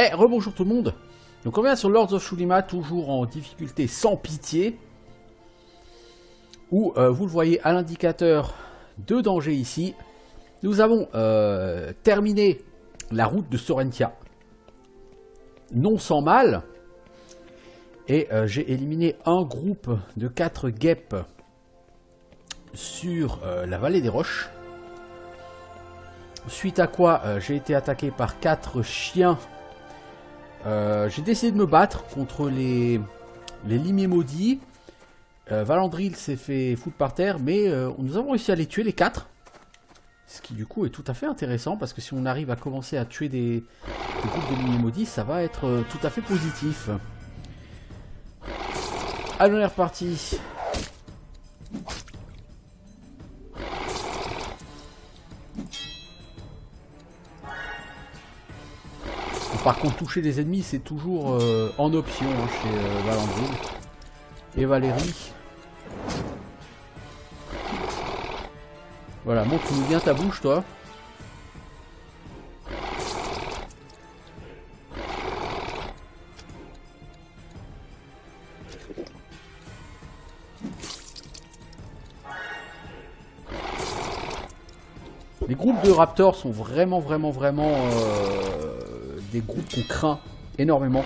Eh, rebonjour tout le monde. Donc on revient sur Lords of Shulima, toujours en difficulté sans pitié. Où, vous le voyez à l'indicateur de danger ici, nous avons terminé la route de Sorentia. Non sans mal. Et j'ai éliminé un groupe de 4 guêpes sur la vallée des roches. Suite à quoi j'ai été attaqué par 4 chiens. J'ai décidé de me battre contre les limiers maudits. Valandril s'est fait foutre par terre, mais nous avons réussi à les tuer les 4. Ce qui du coup est tout à fait intéressant, parce que si on arrive à commencer à tuer des groupes de limiers maudits, ça va être tout à fait positif. Allons, on est reparti. Par contre, toucher les ennemis, c'est toujours en option hein, chez Valandril. Et Valérie. Voilà, montre-nous bien ta bouche, toi. Les groupes de raptors sont vraiment des groupes qu'on craint énormément.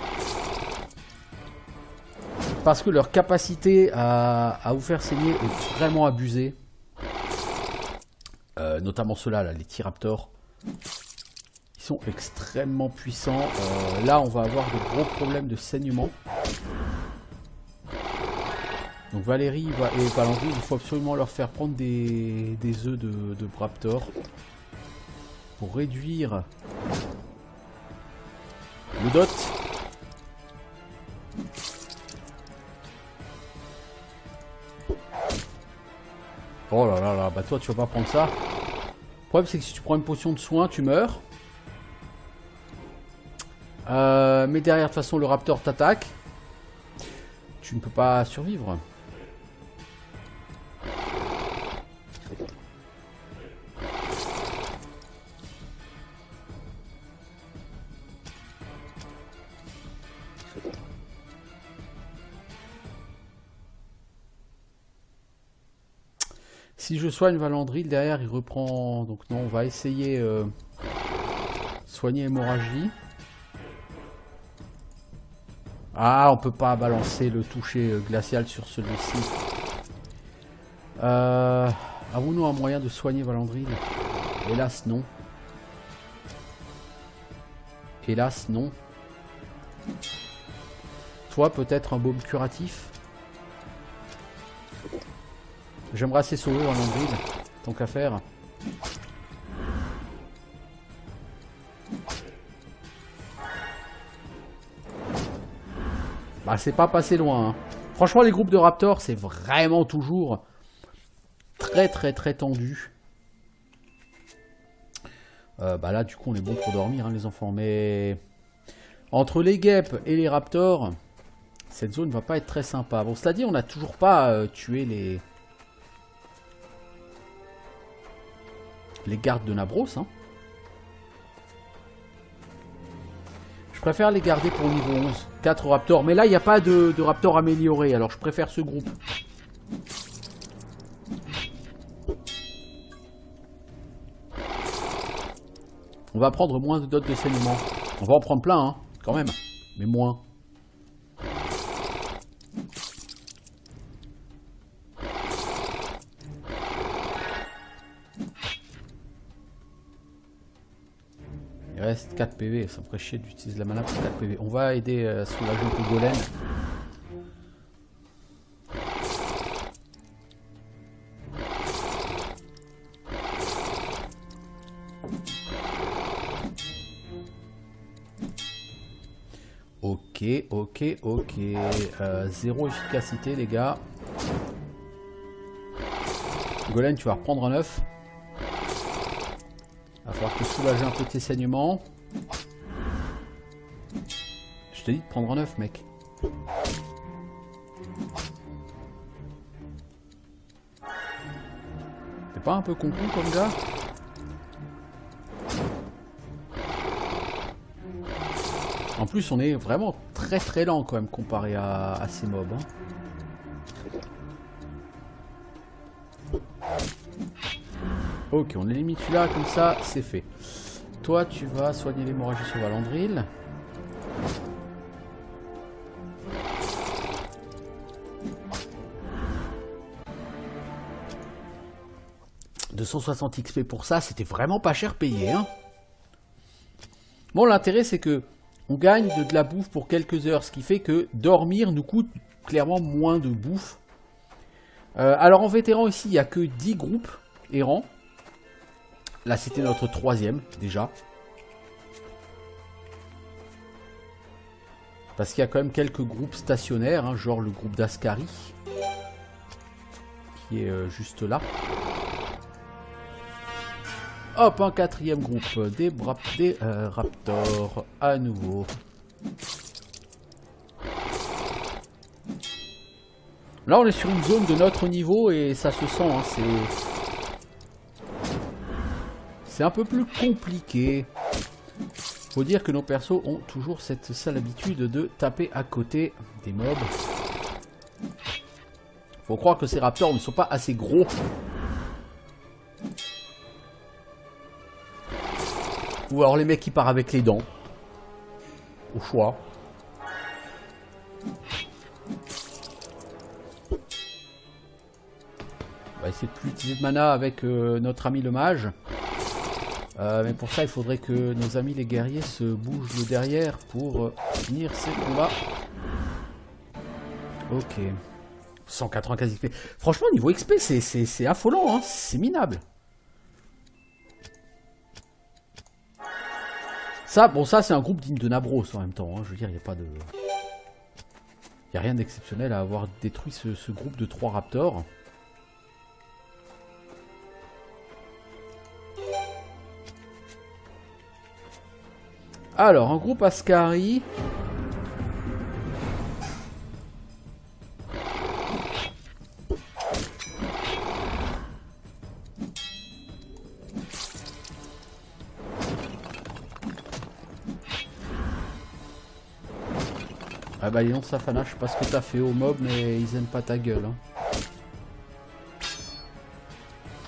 Parce que leur capacité à vous faire saigner est vraiment abusée. Notamment ceux-là, là, les T-Raptors. Ils sont extrêmement puissants. Là, on va avoir de gros problèmes de saignement. Donc Valérie et Valandril, il faut absolument leur faire prendre des œufs de Raptor. Pour réduire le dot. Oh là là là, bah toi tu vas pas prendre ça. Le problème c'est que si tu prends une potion de soin, tu meurs. Mais derrière, de toute façon, le raptor t'attaque. Tu ne peux pas survivre. Si je soigne Valandril, derrière il reprend... Donc non, on va essayer soigner hémorragie. Ah, on peut pas balancer le toucher glacial sur celui-ci. Avons-nous un moyen de soigner Valandril? Hélas, non. Hélas, non. Toi, peut-être un baume curatif? J'aimerais assez sauver Valandril, tant qu'à faire. Bah, c'est pas passé loin. Hein. Franchement, les groupes de raptors, c'est vraiment toujours très tendu. Bah là, du coup, on est bon pour dormir, hein, les enfants. Mais entre les guêpes et les raptors, cette zone va pas être très sympa. Bon, cela dit, on n'a toujours pas tué les gardes de Nabros. Hein. Je préfère les garder pour niveau 11. 4 raptors. Mais là, il n'y a pas de raptors améliorés. Alors, je préfère ce groupe. On va prendre moins de dots de saignement. On va en prendre plein, hein, quand même. Mais moins. Il reste 4 PV, ça me ferait chier d'utiliser la mana pour 4 PV. On va aider à soulager un peu Golem. Ok. Zéro efficacité, les gars. Golem, tu vas reprendre un œuf. Va falloir te soulager un peu de tes saignements. Je t'ai dit de prendre un œuf, mec. T'es pas un peu con-con comme gars? En plus, on est vraiment très lent quand même comparé à ces mobs. Hein. Ok, on élimine celui-là, comme ça, c'est fait. Toi, tu vas soigner l'hémorragie sur Valandril. « 260 XP pour ça, c'était vraiment pas cher payé. Hein. Bon, l'intérêt, c'est que on gagne de la bouffe pour quelques heures, ce qui fait que dormir nous coûte clairement moins de bouffe. Alors, en vétéran, ici, il n'y a que 10 groupes errants. Là, c'était notre 3e, déjà. Parce qu'il y a quand même quelques groupes stationnaires, hein, genre le groupe d'Ascari, qui est juste là. Hop, un 4e groupe, des raptors, à nouveau. Là, on est sur une zone de notre niveau et ça se sent, hein, c'est un peu plus compliqué. Faut dire que nos persos ont toujours cette sale habitude de taper à côté des mobs. Faut croire que ces raptors ne sont pas assez gros. Ou alors les mecs qui partent avec les dents. Au choix. On va essayer de plus utiliser de mana avec notre ami le mage. Mais pour ça, il faudrait que nos amis les guerriers se bougent le derrière pour finir ces combats. Ok. 195 XP. Franchement, niveau XP, c'est affolant, hein. C'est minable. Ça, bon, ça, c'est un groupe digne de Nabros en même temps. Hein. Je veux dire, il n'y a pas de... Il n'y a rien d'exceptionnel à avoir détruit ce groupe de 3 raptors. Alors, un groupe Ascari. Ah bah dis donc Safana, je sais pas ce que t'as fait au mob, mais ils aiment pas ta gueule. Hein.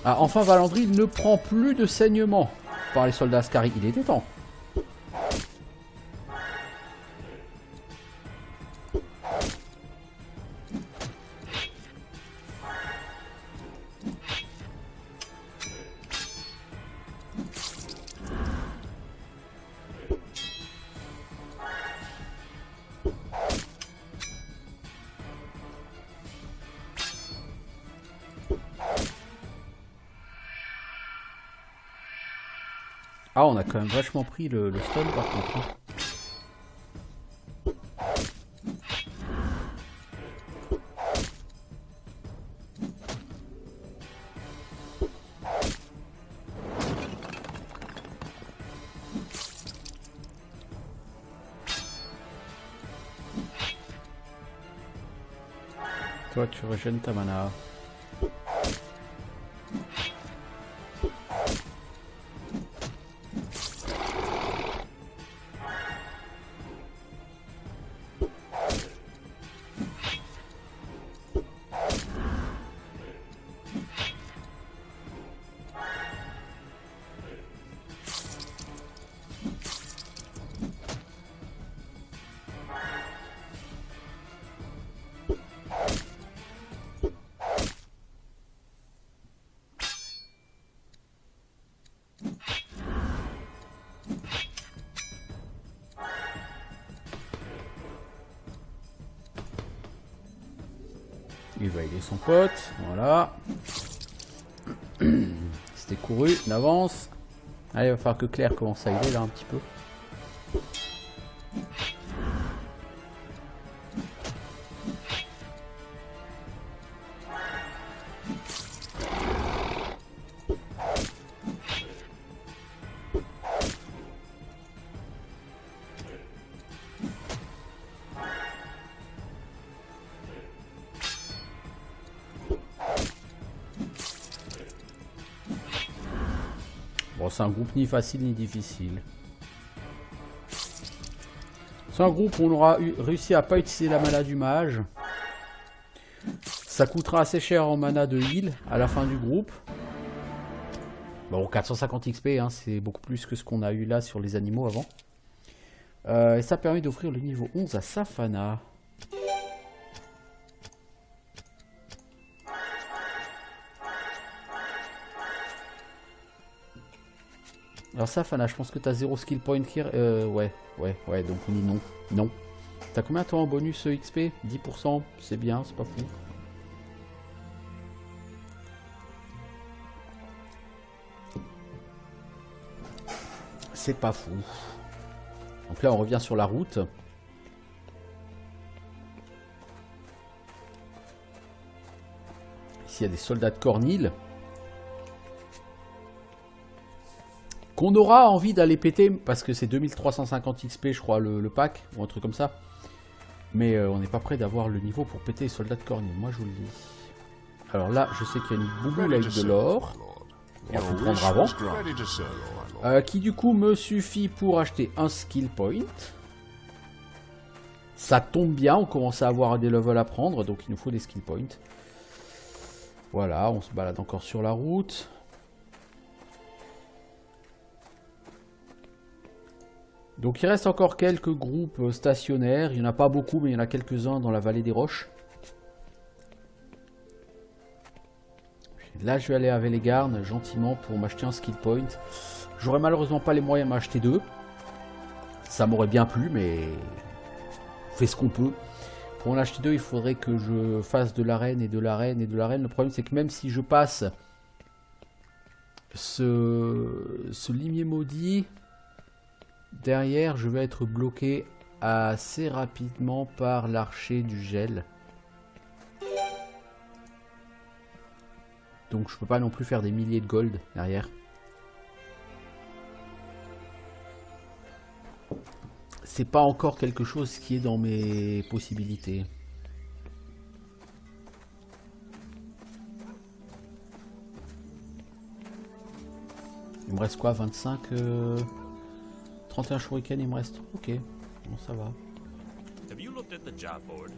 Ah, enfin Valandril ne prend plus de saignement par les soldats Ascari. Il était temps. Ah, on a quand même vachement pris le stun par contre. Toi, tu régènes ta mana. Il va aider son pote, voilà. C'était couru, il avance. Allez, il va falloir que Claire commence à aider là un petit peu. Bon, c'est un groupe ni facile ni difficile. C'est un groupe où on aura réussi à pas utiliser la mana du mage. Ça coûtera assez cher en mana de heal à la fin du groupe. Bon, 450 XP, hein, c'est beaucoup plus que ce qu'on a eu là sur les animaux avant. Et ça permet d'offrir le niveau 11 à Safana. Alors Safana, je pense que tu as 0 skill point here. Ouais, donc on dit non. Non. T'as combien toi en bonus XP? 10%, c'est bien, c'est pas fou. C'est pas fou. Donc là on revient sur la route. Ici il y a des soldats de Cornil. Qu'on aura envie d'aller péter parce que c'est 2350 XP je crois le pack ou un truc comme ça. Mais on n'est pas prêt d'avoir le niveau pour péter les soldats de Cornil, moi je vous le dis. Alors là je sais qu'il y a une bouboule avec de l'or. On va tout prendre avant. Qui du coup me suffit pour acheter un skill point. Ça tombe bien, on commence à avoir des levels à prendre, donc il nous faut des skill points. Voilà, on se balade encore sur la route. Donc il reste encore quelques groupes stationnaires. Il n'y en a pas beaucoup, mais il y en a quelques-uns dans la vallée des roches. Là je vais aller à Velegarn gentiment pour m'acheter un skill point. J'aurais malheureusement pas les moyens de m'acheter deux. Ça m'aurait bien plu, mais on fait ce qu'on peut. Pour en acheter deux, il faudrait que je fasse de l'arène et de l'arène et de l'arène. Le problème c'est que même si je passe ce limier maudit, derrière je vais être bloqué assez rapidement par l'archer du gel. Donc je peux pas non plus faire des milliers de gold derrière. C'est pas encore quelque chose qui est dans mes possibilités. Il me reste quoi, 25 31 shuriken il me reste. Ok, bon ça va. Have you looked at the job board?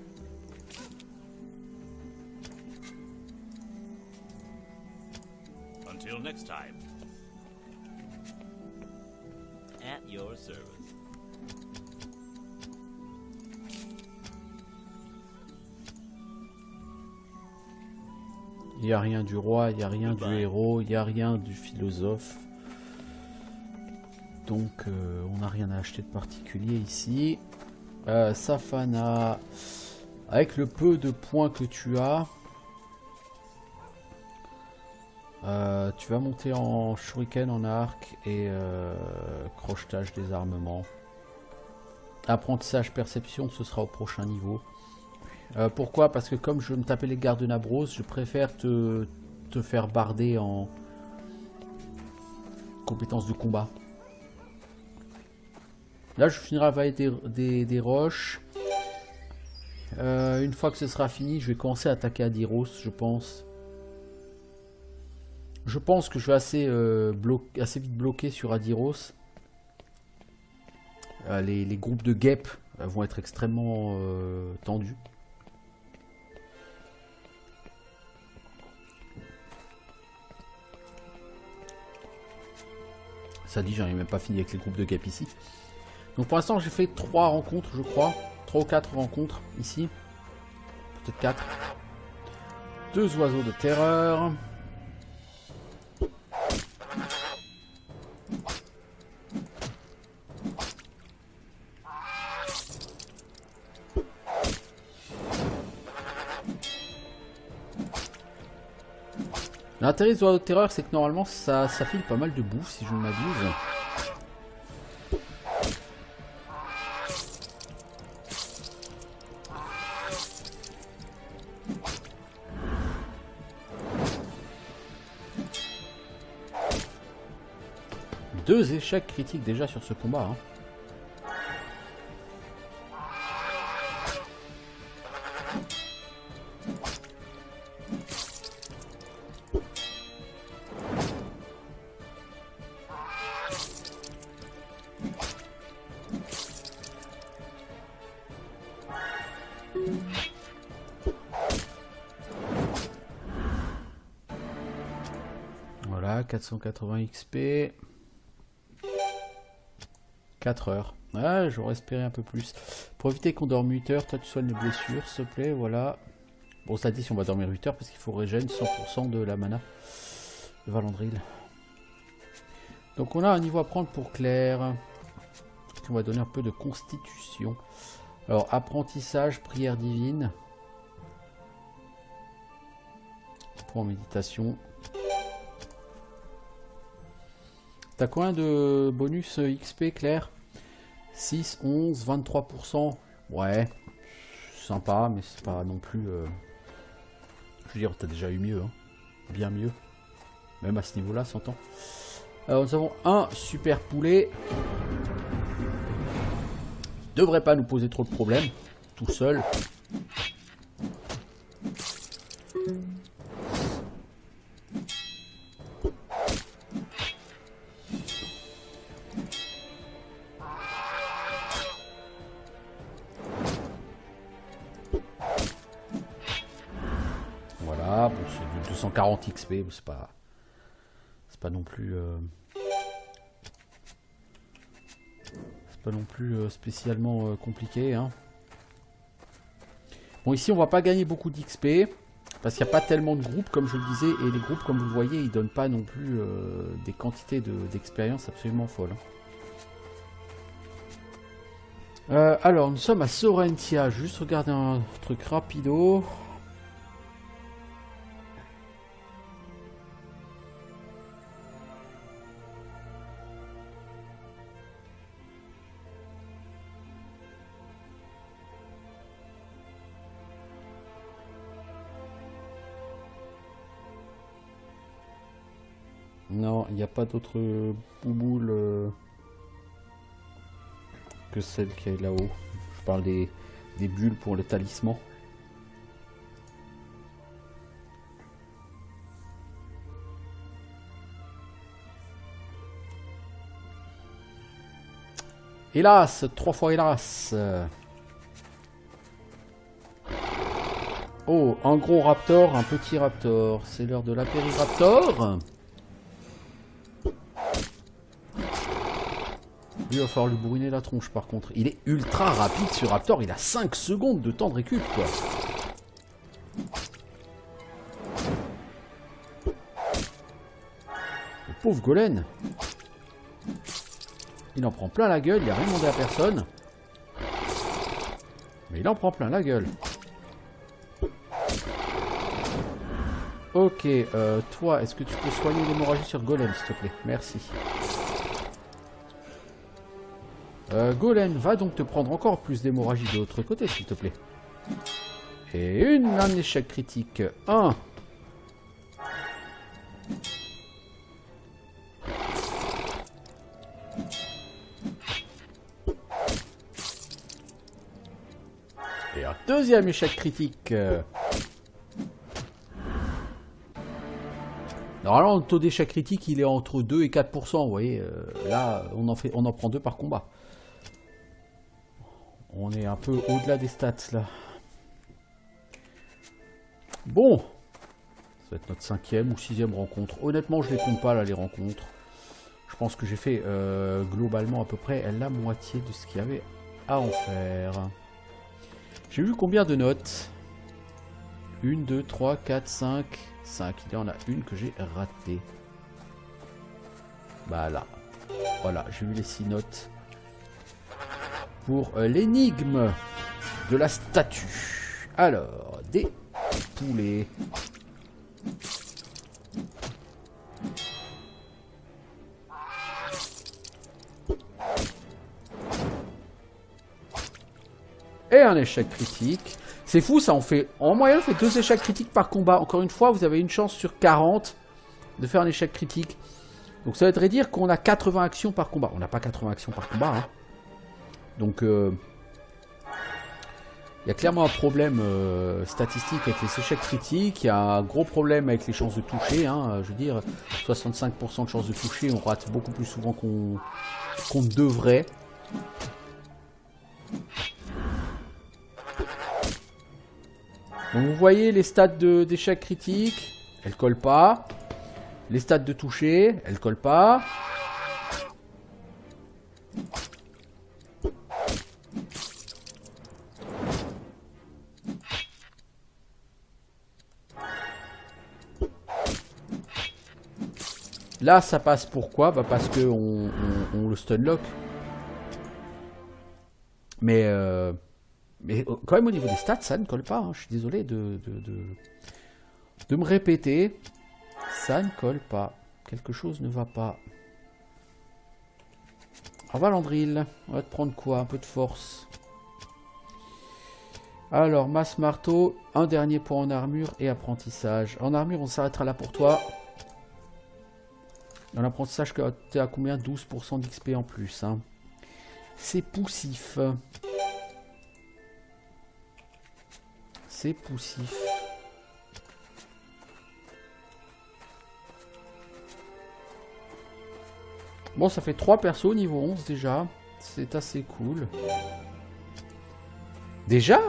Until next time. At your service. Il n'y a rien du roi, il n'y a rien du héros, il n'y a rien du philosophe. Donc on n'a rien à acheter de particulier ici. Safana, avec le peu de points que tu as, tu vas monter en shuriken, en arc et crochetage des armements. Apprentissage perception, ce sera au prochain niveau. Pourquoi? Parce que comme je veux me taper les gardes de Nabros, je préfère te faire barder en compétences de combat. Là je finirai la vallée des roches. Une fois que ce sera fini, je vais commencer à attaquer Adiros, je pense. Je pense que je vais assez vite bloquer sur Adiros. Les groupes de guêpes vont être extrêmement tendus. Ça dit, j'en ai même pas fini avec les groupes de guêpes ici. Donc pour l'instant j'ai fait 3 rencontres je crois. 3 ou 4 rencontres ici. Peut-être 4. 2 oiseaux de terreur. L'intérêt des oiseaux de terreur, c'est que normalement ça file pas mal de bouffe si je ne m'abuse. Deux échecs critiques déjà sur ce combat. Hein. 480 XP. 4 heures. Ah, j'aurais espéré un peu plus. Pour éviter qu'on dorme 8 heures, toi tu soignes les blessures, s'il te plaît, voilà. Bon, ça dit si on va dormir 8 heures parce qu'il faut régénérer 100% de la mana de Valandril. Donc on a un niveau à prendre pour Claire. On va donner un peu de constitution. Alors, apprentissage, prière divine. Pour méditation. T'as combien de bonus XP, Claire? 6, 11, 23%. Ouais, sympa, mais c'est pas non plus... Je veux dire, t'as déjà eu mieux, hein. Bien mieux. Même à ce niveau-là, s'entend. Alors, nous avons un super poulet. Devrait pas nous poser trop de problèmes, tout seul. Voilà, bon, c'est du 240 XP, c'est pas non plus spécialement compliqué, hein. Bon, ici on va pas gagner beaucoup d'XP parce qu'il n'y a pas tellement de groupes comme je le disais, et les groupes comme vous le voyez ils donnent pas non plus des quantités d'expérience absolument folles, hein. Alors nous sommes à Sorentia, juste regarder un truc rapido. Non, il n'y a pas d'autre bouboule que celle qui est là-haut. Je parle des bulles pour le talisman. Hélas, 3 fois hélas. Oh, un gros raptor, un petit raptor. C'est l'heure de l'apériraptor. Lui, il va falloir lui bourriner la tronche par contre. Il est ultra rapide ce raptor, il a 5 secondes de temps de récup quoi. Le pauvre golem. Il en prend plein la gueule, il a rien demandé à personne. Mais il en prend plein la gueule. Ok, toi, est-ce que tu peux soigner l'hémorragie sur golem s'il te plaît? Merci. Golem va donc te prendre encore plus d'hémorragie de l'autre côté, s'il te plaît. Et un échec critique. 1. Et un deuxième échec critique. Normalement, le taux d'échec critique, il est entre 2 et 4%. Vous voyez, là, on en prend 2 par combat. On est un peu au-delà des stats là. Bon, ça va être notre 5e ou 6e rencontre. Honnêtement, je les compte pas là les rencontres. Je pense que j'ai fait globalement à peu près la moitié de ce qu'il y avait à en faire. J'ai eu combien de notes? 1, 2, 3, 4, 5, 5. Il y en a une que j'ai ratée. Bah là. Voilà, j'ai eu les 6 notes. Pour l'énigme de la statue. Alors, des poulets. Et un échec critique. C'est fou, ça, on fait... En moyenne, on fait 2 échecs critiques par combat. Encore une fois, vous avez une chance sur 40 de faire un échec critique. Donc ça voudrait dire qu'on a 80 actions par combat. On n'a pas 80 actions par combat, hein. Donc, il y a clairement un problème statistique avec les échecs critiques. Il y a un gros problème avec les chances de toucher, hein. Je veux dire, 65% de chances de toucher, on rate beaucoup plus souvent qu'on ne devrait. Donc vous voyez les stats d'échecs critiques, elles collent pas. Les stats de toucher, elles collent pas. Là, ça passe pourquoi? Bah parce que on le stunlock. Mais quand même au niveau des stats, ça ne colle pas. Hein. Je suis désolé de me répéter. Ça ne colle pas. Quelque chose ne va pas. Alors Valandril, on va te prendre quoi? Un peu de force. Alors, masse marteau, un dernier point en armure et apprentissage. En armure, on s'arrêtera là pour toi. Dans l'apprentissage, tu es à combien? 12% d'XP en plus. Hein. C'est poussif. C'est poussif. Bon, ça fait 3 persos niveau 11 déjà. C'est assez cool. Déjà?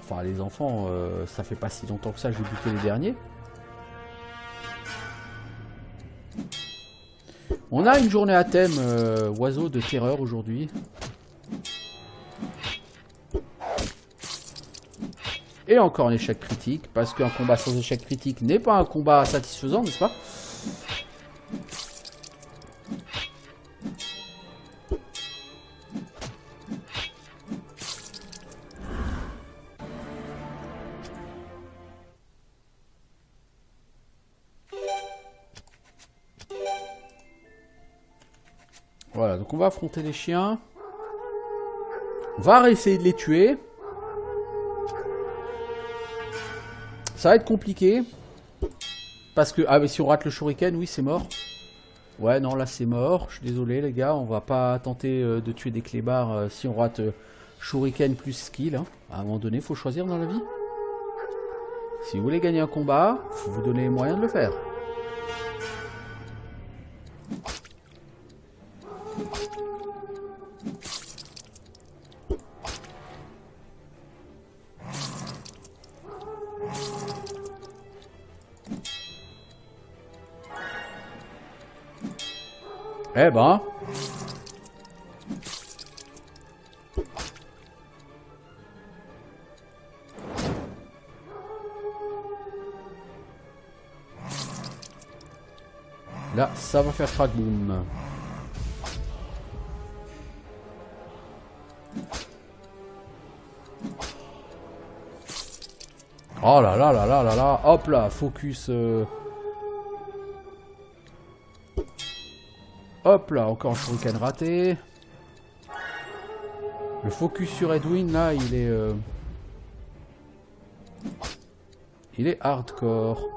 Enfin, les enfants, ça fait pas si longtemps que ça, j'ai buté les derniers. On a une journée à thème oiseau de terreur aujourd'hui. Et encore un échec critique, parce qu'un combat sans échec critique n'est pas un combat satisfaisant, n'est-ce pas? Voilà, donc on va affronter les chiens. On va essayer de les tuer. Ça va être compliqué. Parce que... Ah mais si on rate le shuriken, oui c'est mort. Ouais non là c'est mort. Je suis désolé les gars, on va pas tenter de tuer des clébards si on rate shuriken plus skill. Hein. À un moment donné, il faut choisir dans la vie. Si vous voulez gagner un combat, faut vous donner les moyens de le faire. Eh ben. Là, ça va faire crack boom. Oh là là là là là là. Hop là, focus. Hop là, encore un shuriken raté. Le focus sur Edwin, là, il est hardcore.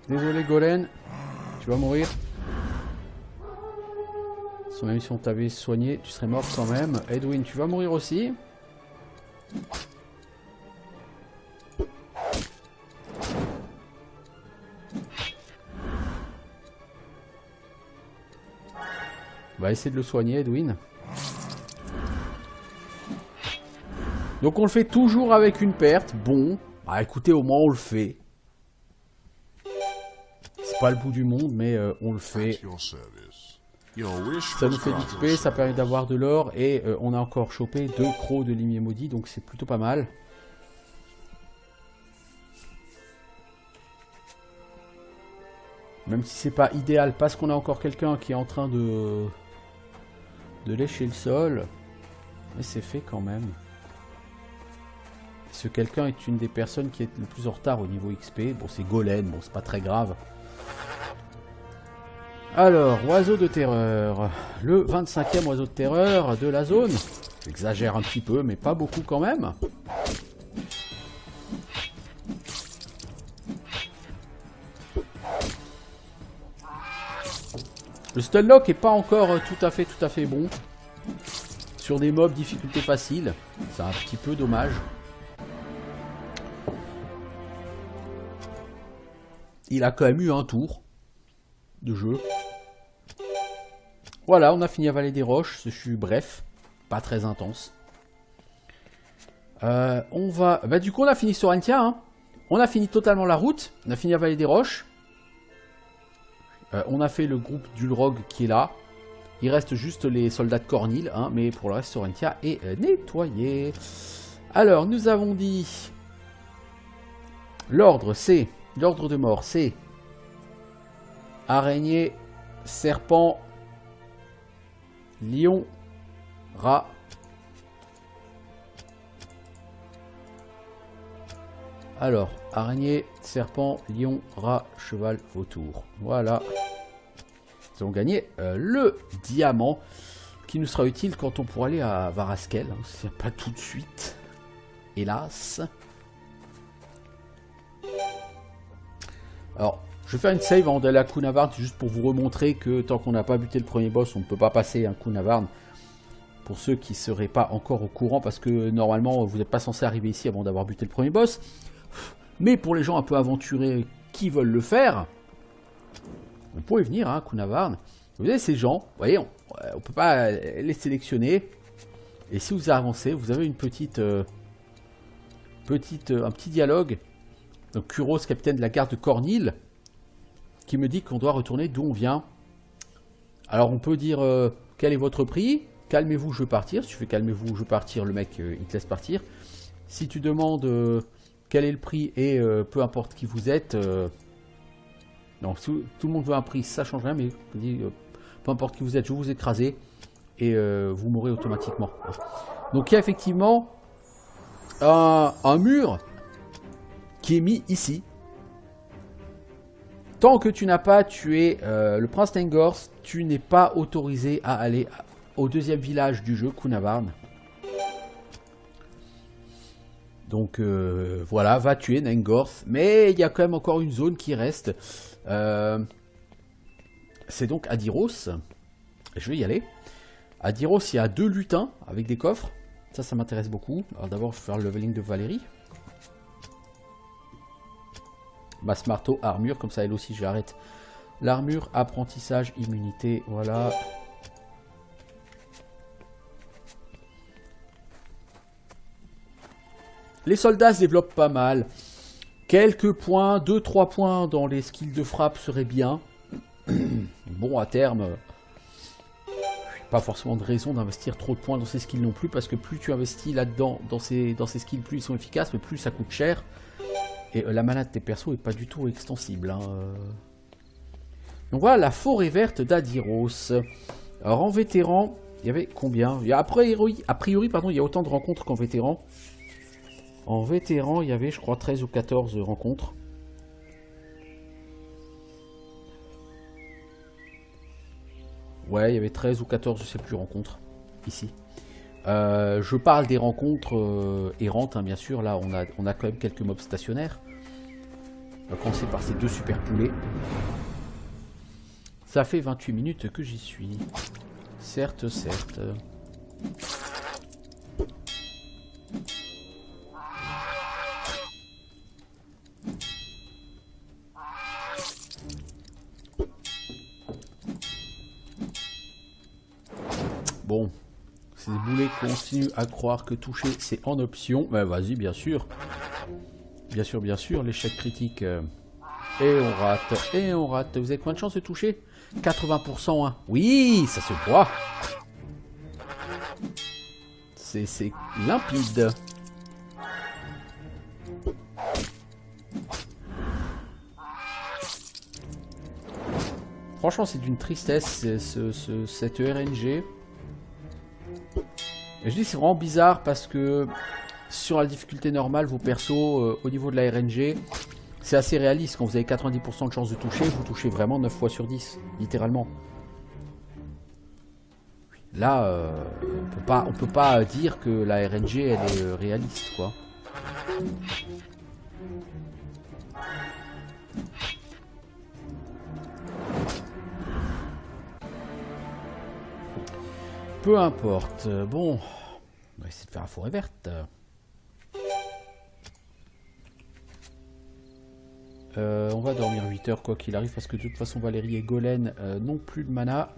Désolé Golen, tu vas mourir. Même si on t'avait soigné, tu serais mort quand même. Edwin, tu vas mourir aussi. On va essayer de le soigner, Edwin. Donc on le fait toujours avec une perte. Bon, bah écoutez, au moins on le fait. C'est pas le bout du monde, mais on le fait. Ça nous fait d'XP, ça permet d'avoir de l'or et on a encore chopé 2 crocs de limier maudit, donc c'est plutôt pas mal. Même si c'est pas idéal parce qu'on a encore quelqu'un qui est en train de lécher le sol, mais c'est fait quand même. Ce quelqu'un est une des personnes qui est le plus en retard au niveau XP. Bon, c'est Golem, bon c'est pas très grave. Alors, oiseau de terreur. Le 25e oiseau de terreur de la zone. J'exagère un petit peu, mais pas beaucoup quand même. Le stunlock est pas encore tout à fait bon. Sur des mobs difficulté facile. C'est un petit peu dommage. il a quand même eu un tour de jeu. Voilà, on a fini à Vallée des Roches. Ce fut bref, pas très intense. On va... Bah, du coup, on a fini sur Entia. Hein. On a fini totalement la route. On a fini à Vallée des Roches. On a fait le groupe d'Ulrog qui est là. Il reste juste les soldats de Cornil. Hein, mais pour le reste, Sorentia est nettoyé. Alors, nous avons dit... L'ordre, c'est... L'ordre de mort, c'est... Araignée, serpent, lion, rat. Alors, araignée, serpent, lion, rat, cheval, vautour. Voilà. Nous avons gagné le diamant qui nous sera utile quand on pourra aller à Varaskel. Hein, c'est pas tout de suite. Hélas. Alors, je vais faire une save avant d'aller à Kunavarn, juste pour vous remontrer que tant qu'on n'a pas buté le premier boss, on ne peut pas passer un Kunavarn. Pour ceux qui ne seraient pas encore au courant, parce que normalement, vous n'êtes pas censé arriver ici avant d'avoir buté le premier boss. Mais pour les gens un peu aventurés qui veulent le faire, vous pouvez venir à Kunavarn. Vous avez ces gens, vous voyez, on ne peut pas les sélectionner. Et si vous avancez, vous avez une un petit dialogue. Donc Kuros, capitaine de la garde de Cornil, qui me dit qu'on doit retourner d'où on vient. Alors on peut dire quel est votre prix? Calmez-vous, je veux partir. Si tu fais calmez-vous, je veux partir, le mec il te laisse partir. Si tu demandes quel est le prix et peu importe qui vous êtes, non, si tout le monde veut un prix, ça change rien, mais peu importe qui vous êtes, je vais vous écraser et vous mourrez automatiquement. Donc il y a effectivement un mur qui est mis ici. Tant que tu n'as pas tué le prince Tengors, tu n'es pas autorisé à aller au deuxième village du jeu, Kunavarn. Donc voilà, va tuer Nengorth. Mais il y a quand même encore une zone qui reste. C'est donc Adiros. Je vais y aller. Adiros, il y a 2 lutins avec des coffres. Ça m'intéresse beaucoup. Alors d'abord, je vais faire le leveling de Valérie. Masse marteau, armure, comme ça elle aussi j'arrête. L'armure, apprentissage, immunité, voilà. Les soldats se développent pas mal. Quelques points, 2-3 points dans les skills de frappe seraient bien. Bon, à terme, pas forcément de raison d'investir trop de points dans ces skills non plus, parce que plus tu investis là-dedans, dans ces skills, plus ils sont efficaces, mais plus ça coûte cher. Et la mana de tes persos est pas du tout extensible. Hein. Donc voilà, la forêt verte d'Adiros. Alors en vétéran, il y avait combien? A priori, pardon, il y a autant de rencontres qu'en vétéran. En vétéran, il y avait, je crois, 13 ou 14 rencontres. Ouais, il y avait 13 ou 14, je sais plus, rencontres. Ici. Je parle des rencontres errantes, hein, bien sûr. Là, on a quand même quelques mobs stationnaires. On va commencer par ces 2 super poulets. Ça fait 28 minutes que j'y suis. Certes, certes. Bon. Ces boulets continuent à croire que toucher c'est en option. Ben vas-y, bien sûr. Bien sûr, l'échec critique. Et on rate, et on rate. Vous avez combien de chance de toucher? 80%, hein. Oui, ça se voit. C'est limpide. Franchement, c'est d'une tristesse, cette RNG. Et je dis c'est vraiment bizarre parce que sur la difficulté normale, vos persos, au niveau de la RNG, c'est assez réaliste. Quand vous avez 90% de chance de toucher, vous touchez vraiment 9 fois sur 10, littéralement. Là, on peut pas dire que la RNG, elle est réaliste, quoi. Peu importe. Bon, on va essayer de faire la forêt verte. On va dormir 8 heures quoi qu'il arrive parce que de toute façon Valérie et Golem n'ont plus de mana.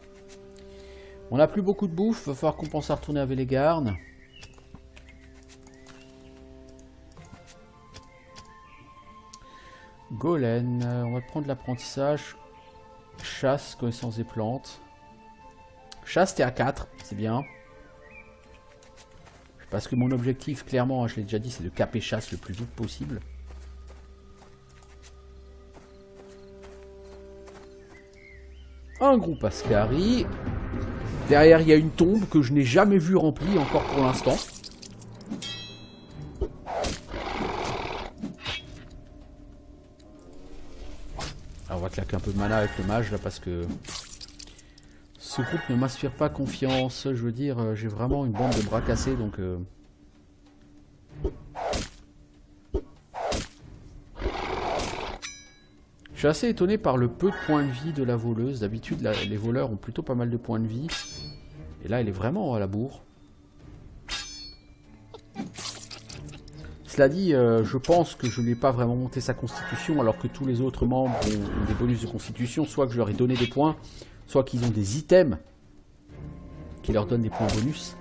On n'a plus beaucoup de bouffe, va falloir qu'on pense à retourner à Vélégarn. Golem, on va prendre l'apprentissage. Chasse, connaissance des plantes. Chasse, t'es à 4, c'est bien. Parce que mon objectif, clairement, je l'ai déjà dit, c'est de caper chasse le plus vite possible. Un groupe Ascari. Derrière, il y a une tombe que je n'ai jamais vue remplie, encore pour l'instant. Alors, on va claquer un peu de mana avec le mage, là, parce que... ce groupe ne m'inspire pas confiance. Je veux dire, j'ai vraiment une bande de bras cassés, donc... Je suis assez étonné par le peu de points de vie de la voleuse. D'habitude, les voleurs ont plutôt pas mal de points de vie. Et là, elle est vraiment à la bourre. Cela dit, je pense que je n'ai pas vraiment monté sa constitution, alors que tous les autres membres ont des bonus de constitution. Soit que je leur ai donné des points, soit qu'ils ont des items qui leur donnent des points bonus.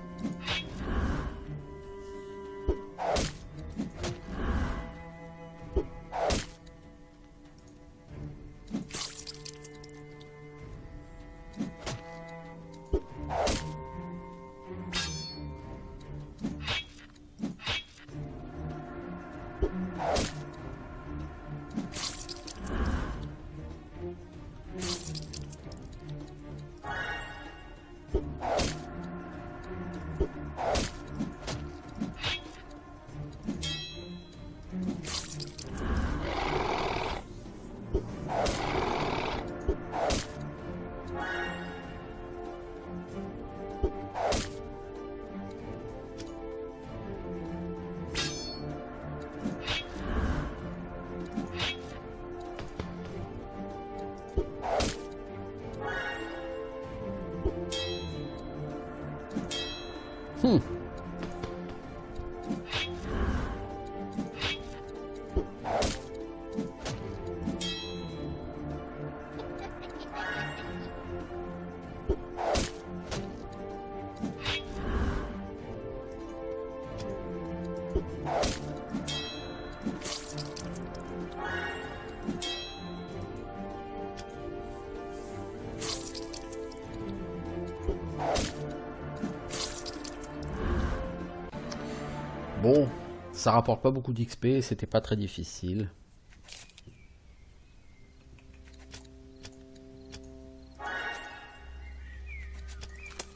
Bon, ça rapporte pas beaucoup d'XP, c'était pas très difficile.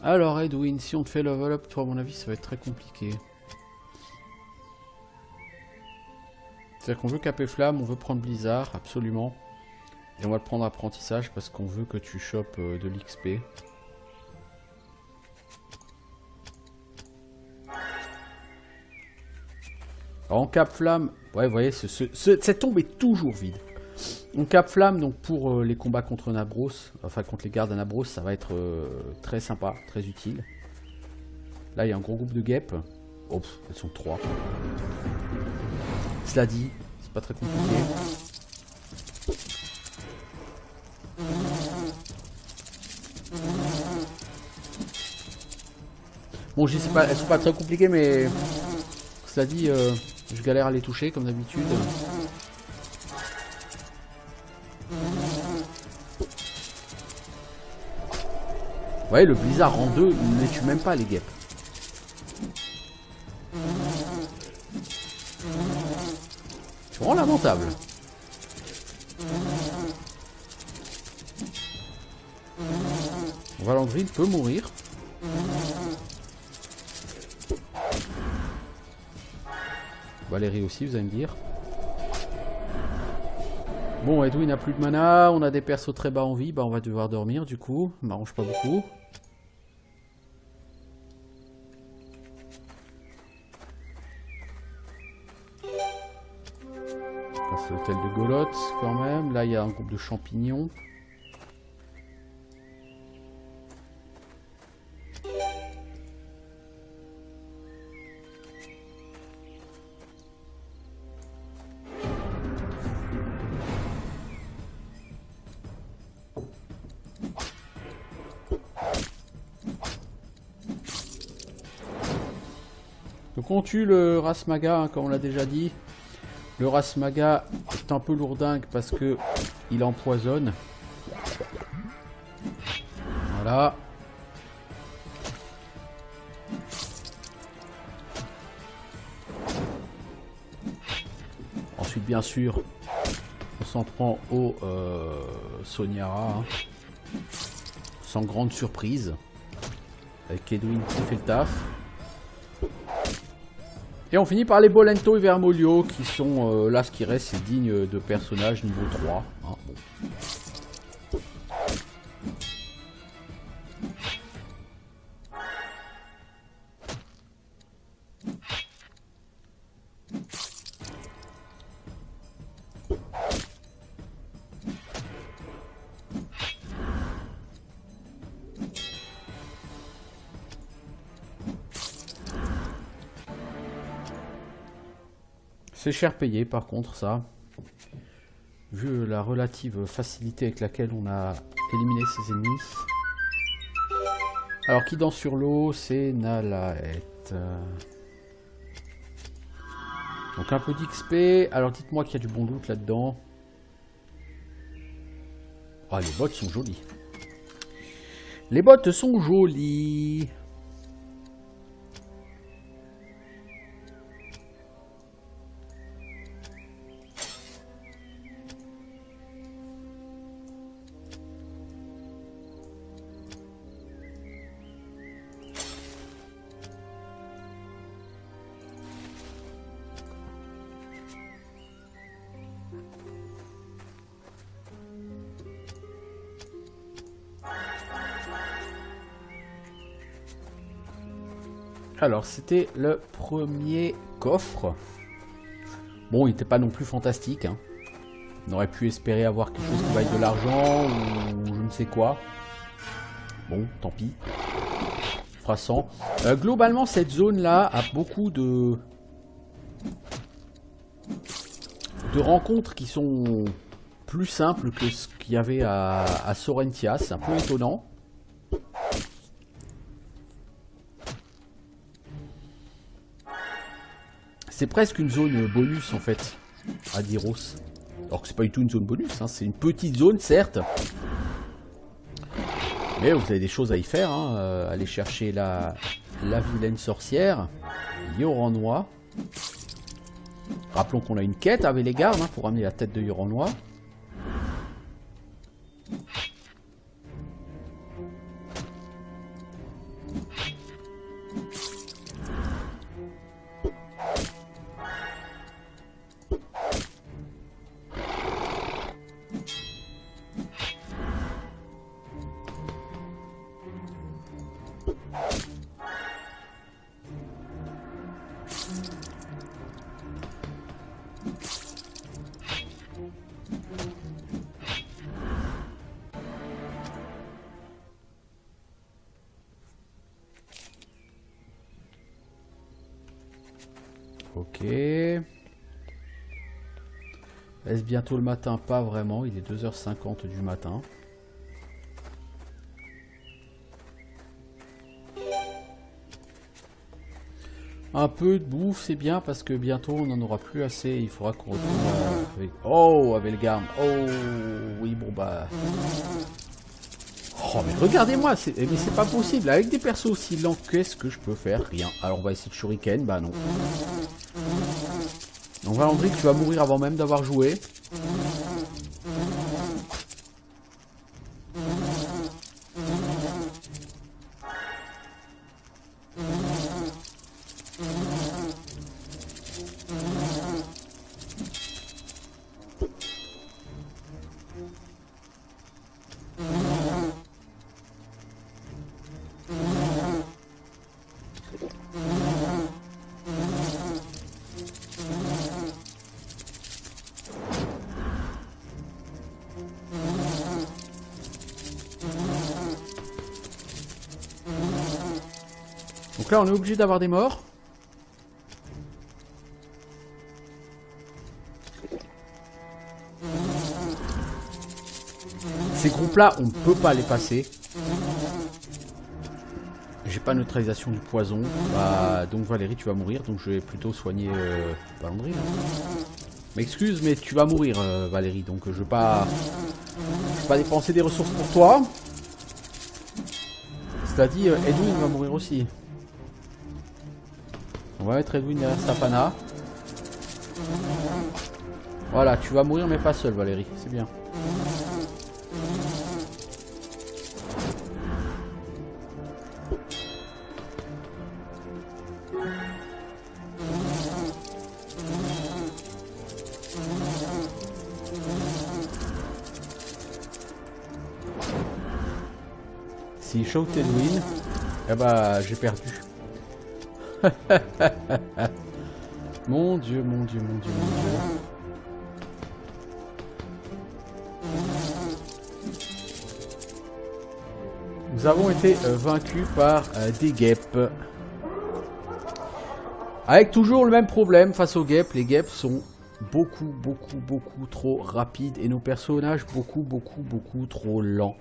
Alors Edwin, si on te fait level up, toi à mon avis ça va être très compliqué. C'est-à-dire qu'on veut caper flamme, on veut prendre Blizzard, absolument. Et on va le prendre apprentissage parce qu'on veut que tu chopes de l'XP. Alors en cap flamme, ouais vous voyez, cette tombe est toujours vide. On cap flamme donc pour les combats contre Nabros, enfin contre les gardes à Nabros, ça va être très sympa, très utile. Là il y a un gros groupe de guêpes. Oh, elles sont 3. Cela dit, c'est pas très compliqué. Bon, je sais pas, elles sont pas très compliquées, mais cela dit, je galère à les toucher comme d'habitude. Ouais, le blizzard en 2 ne les tue même pas les guêpes. C'est vraiment lamentable. Valandril peut mourir. Valérie aussi, vous allez me dire. Bon, Edwin n'a plus de mana, on a des persos très bas en vie, bah on va devoir dormir du coup, m'arrange pas beaucoup. Passe l'hôtel de Goloth quand même, là il y a un groupe de champignons. Donc on tue le Rasmaga, hein, comme on l'a déjà dit. Le Rasmaga est un peu lourdingue parce que il empoisonne. Voilà. Ensuite, bien sûr, on s'en prend au Soniara, hein, sans grande surprise, avec Edwin qui fait le taf. Et on finit par les Bolento et Vermolio, qui sont là, ce qui reste, c'est digne de personnages niveau 3. Hein, bon. C'est cher payé par contre ça, vu la relative facilité avec laquelle on a éliminé ses ennemis. Alors qui danse sur l'eau, c'est Nalaet. Donc un peu d'XP, alors dites-moi qu'il y a du bon loot là-dedans. Ah, les bottes sont jolies. Les bottes sont jolies. Alors, c'était le premier coffre. Bon, il n'était pas non plus fantastique. Hein. On aurait pu espérer avoir quelque chose qui vaille de l'argent ou je ne sais quoi. Bon, tant pis. Fera 100. Globalement, cette zone-là a beaucoup de rencontres qui sont plus simples que ce qu'il y avait à Sorentia. C'est un peu étonnant. C'est presque une zone bonus en fait, à Diros. Alors que c'est pas du tout une zone bonus, hein. C'est une petite zone certes. Mais vous avez des choses à y faire, hein. Aller chercher la vilaine sorcière, Yoranois. Rappelons qu'on a une quête avec les gardes, hein, pour ramener la tête de Yoranois. Ok. Est-ce bientôt le matin? Pas vraiment, il est 2h50 du matin. Un peu de bouffe, c'est bien parce que bientôt on n'en aura plus assez. Il faudra qu'on retourne avec... Oh, avec le garde. Oh, oui, bon bah... Oh, mais regardez-moi, mais c'est pas possible. Avec des persos aussi lents, qu'est-ce que je peux faire? Rien. Alors on va essayer de shuriken, bah non. Donc Valandric, tu vas mourir avant même d'avoir joué. Donc là on est obligé d'avoir des morts. Ces groupes là on ne peut pas les passer. J'ai pas neutralisation du poison. Bah, donc Valérie, tu vas mourir. Donc je vais plutôt soigner Valandry. M'excuse, mais tu vas mourir, Valérie. Donc je vais pas dépenser des ressources pour toi. C'est-à-dire, Edwin va mourir aussi. On va mettre Edwin derrière Sapana. Voilà, tu vas mourir, mais pas seul, Valérie. C'est bien. Si shoot Edwin, eh bah j'ai perdu. Mon Dieu, mon Dieu, mon Dieu, mon Dieu. Nous avons été vaincus par des guêpes. Avec toujours le même problème face aux guêpes. Les guêpes sont beaucoup trop rapides et nos personnages beaucoup trop lents.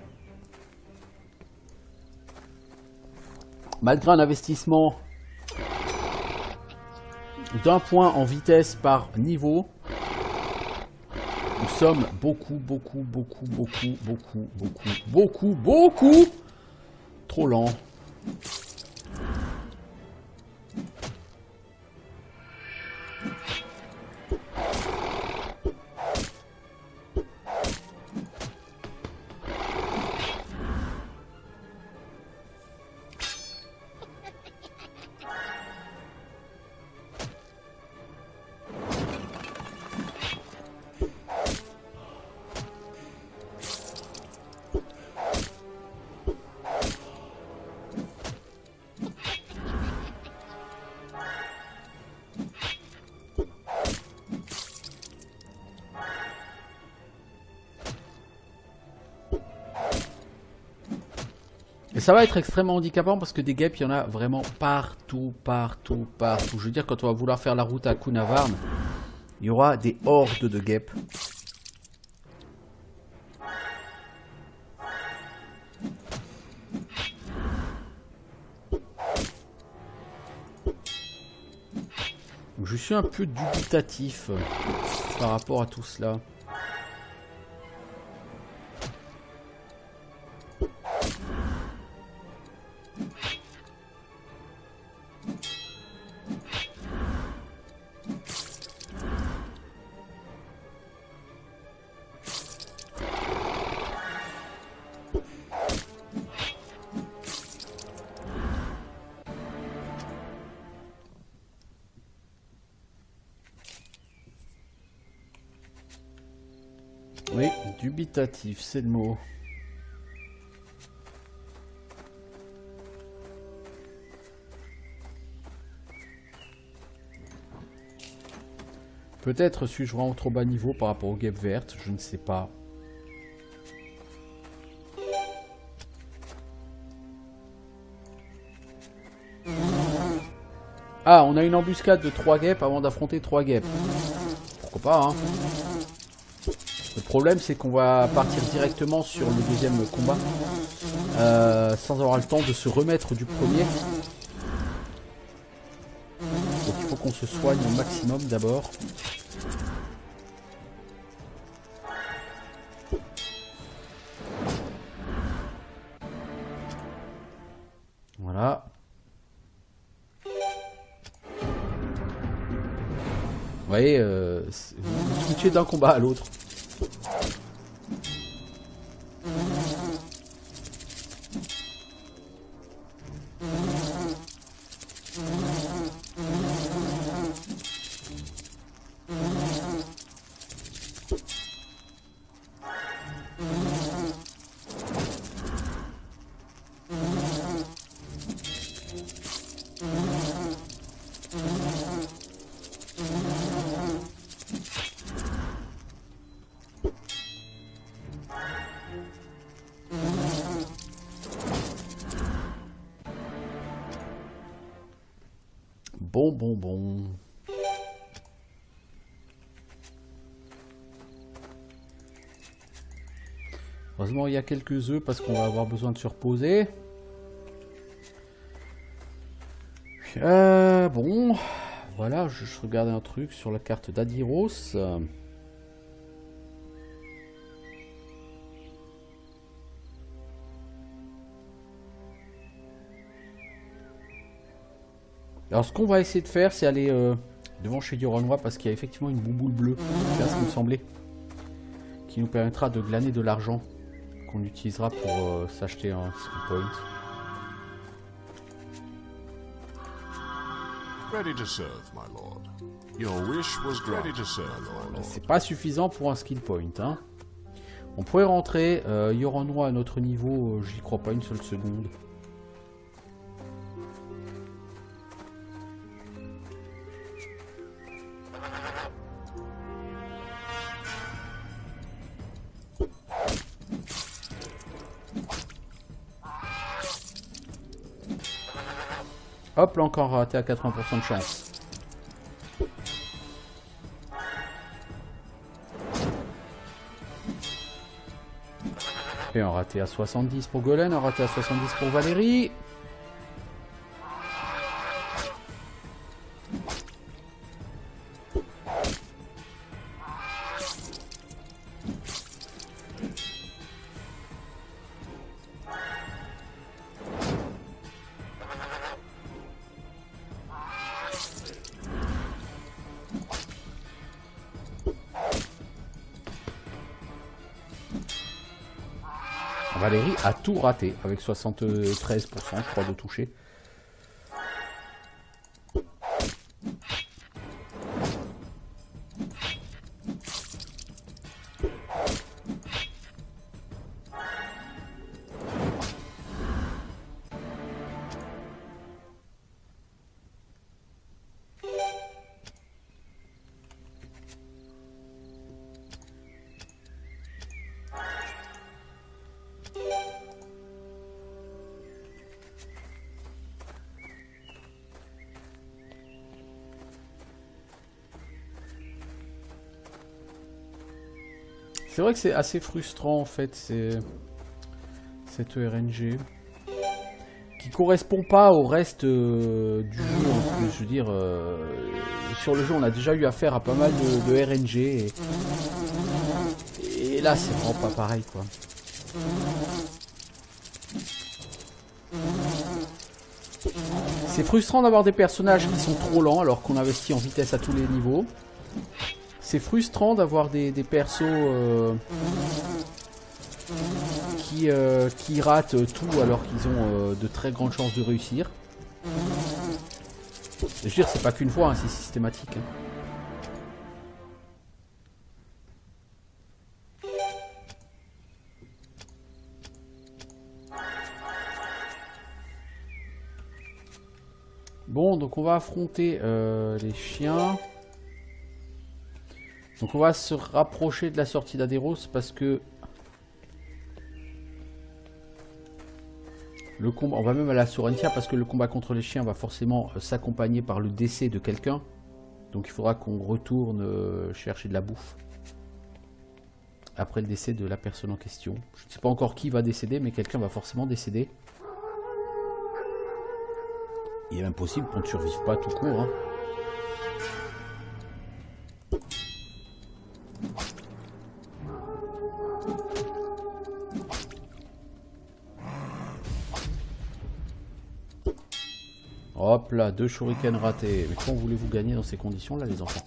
Malgré un investissement d'un point en vitesse par niveau, nous sommes beaucoup trop lents. Et ça va être extrêmement handicapant parce que des guêpes, il y en a vraiment partout. Je veux dire, quand on va vouloir faire la route à Kunavarn, il y aura des hordes de guêpes. Donc, je suis un peu dubitatif par rapport à tout cela. Oui, dubitatif, c'est le mot. Peut-être suis-je vraiment trop bas niveau par rapport aux guêpes vertes, je ne sais pas. Ah, on a une embuscade de 3 guêpes avant d'affronter 3 guêpes. Pourquoi pas, hein. Le problème, c'est qu'on va partir directement sur le deuxième combat sans avoir le temps de se remettre du premier. Donc il faut qu'on se soigne au maximum d'abord. Voilà. Vous voyez, vous switchez d'un combat à l'autre. Bon. Heureusement, il y a quelques œufs parce qu'on va avoir besoin de se reposer. Bon, voilà, je regardais un truc sur la carte d'Adiros. Alors ce qu'on va essayer de faire, c'est aller devant chez Yoranois parce qu'il y a effectivement une bouboule bleue, c'est ce qui me semblait, qui nous permettra de glaner de l'argent qu'on utilisera pour s'acheter un skill point. Ready to serve, my lord. Your wish was granted to serve, my lord. C'est pas suffisant pour un skill point. Hein. On pourrait rentrer Yoranois à notre niveau, j'y crois pas une seule seconde. Hop, là encore raté à 80% de chance. Et un raté à 70 pour Golen, un raté à 70 pour Valérie. Valérie a tout raté avec 73% je crois de toucher. C'est vrai que c'est assez frustrant en fait, cette RNG qui correspond pas au reste du jeu. Je veux dire, sur le jeu on a déjà eu affaire à pas mal de RNG et là c'est vraiment pas pareil quoi. C'est frustrant d'avoir des personnages qui sont trop lents alors qu'on investit en vitesse à tous les niveaux. C'est frustrant d'avoir des persos qui ratent tout alors qu'ils ont de très grandes chances de réussir. Je veux dire, c'est pas qu'une fois, hein, c'est systématique. Hein. Bon, donc on va affronter les chiens. Donc on va se rapprocher de la sortie d'Aderos parce que le combat, on va même à la Sorentia parce que le combat contre les chiens va forcément s'accompagner par le décès de quelqu'un. Donc il faudra qu'on retourne chercher de la bouffe après le décès de la personne en question. Je ne sais pas encore qui va décéder, mais quelqu'un va forcément décéder. Il est même possible qu'on ne survive pas tout court. Hein. Hop là, 2 shurikens ratés. Mais comment voulez-vous gagner dans ces conditions-là, les enfants?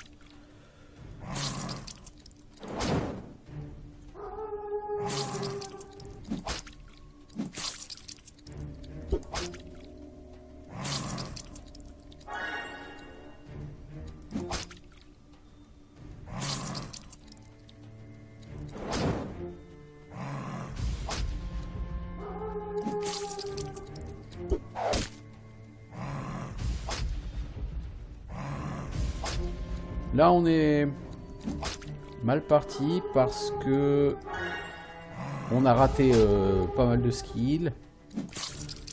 Là on est mal parti parce que on a raté pas mal de skills.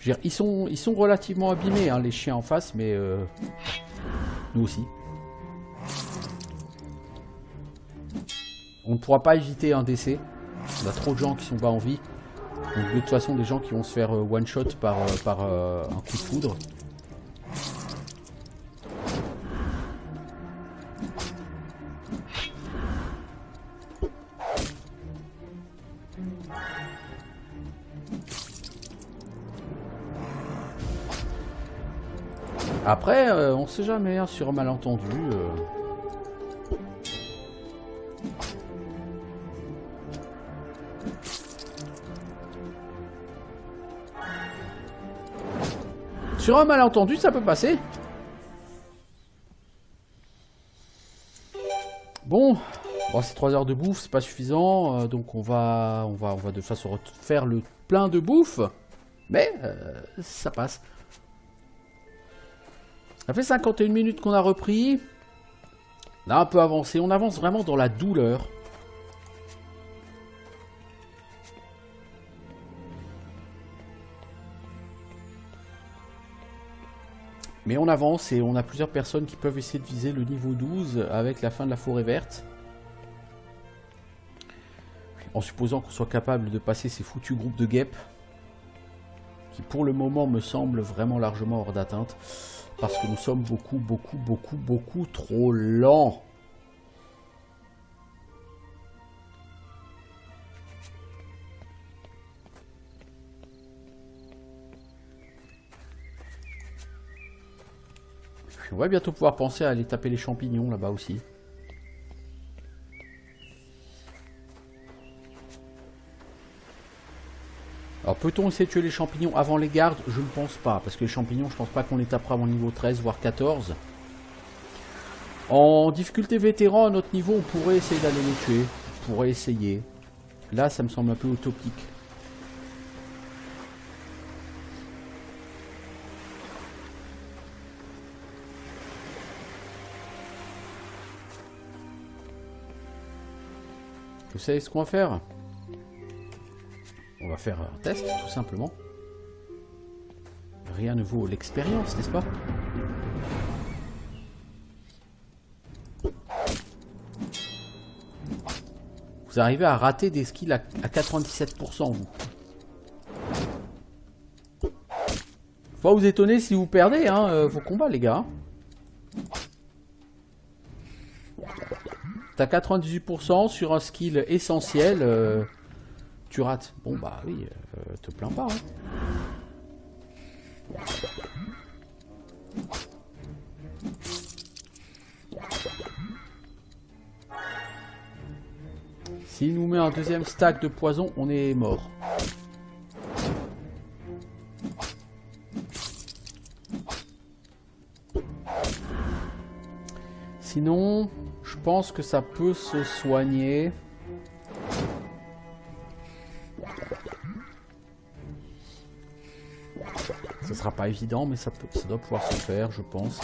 Je veux dire, ils sont relativement abîmés hein, les chiens en face, mais nous aussi. On ne pourra pas éviter un décès. On a trop de gens qui sont pas en vie. Donc de toute façon des gens qui vont se faire one shot par un coup de foudre. Après, on sait jamais, hein, sur un malentendu. Sur un malentendu, ça peut passer. Bon, c'est 3 heures de bouffe, c'est pas suffisant, donc on va de toute façon faire le plein de bouffe, mais ça passe. Ça fait 51 minutes qu'on a repris. On a un peu avancé, on avance vraiment dans la douleur. Mais on avance et on a plusieurs personnes qui peuvent essayer de viser le niveau 12 avec la fin de la forêt verte. En supposant qu'on soit capable de passer ces foutus groupes de guêpes. Qui pour le moment me semblent vraiment largement hors d'atteinte. Parce que nous sommes beaucoup trop lents. On va bientôt pouvoir penser à aller taper les champignons là-bas aussi. Alors peut-on essayer de tuer les champignons avant les gardes? Je ne pense pas, parce que les champignons, je pense pas qu'on les tapera avant le niveau 13, voire 14. En difficulté vétéran, à notre niveau, on pourrait essayer d'aller les tuer. On pourrait essayer. Là, ça me semble un peu utopique. Vous savez ce qu'on va faire? On va faire un test, tout simplement. Rien ne vaut l'expérience, n'est-ce pas? Vous arrivez à rater des skills à 97%, vous. Faut pas vous étonner si vous perdez vos combats, les gars. T'as 98% sur un skill essentiel. Tu rates. Bon bah oui, te plains pas. S'il nous met un deuxième stack de poison, on est mort. Sinon, je pense que ça peut se soigner. Ce sera pas évident, mais ça doit pouvoir se faire, je pense.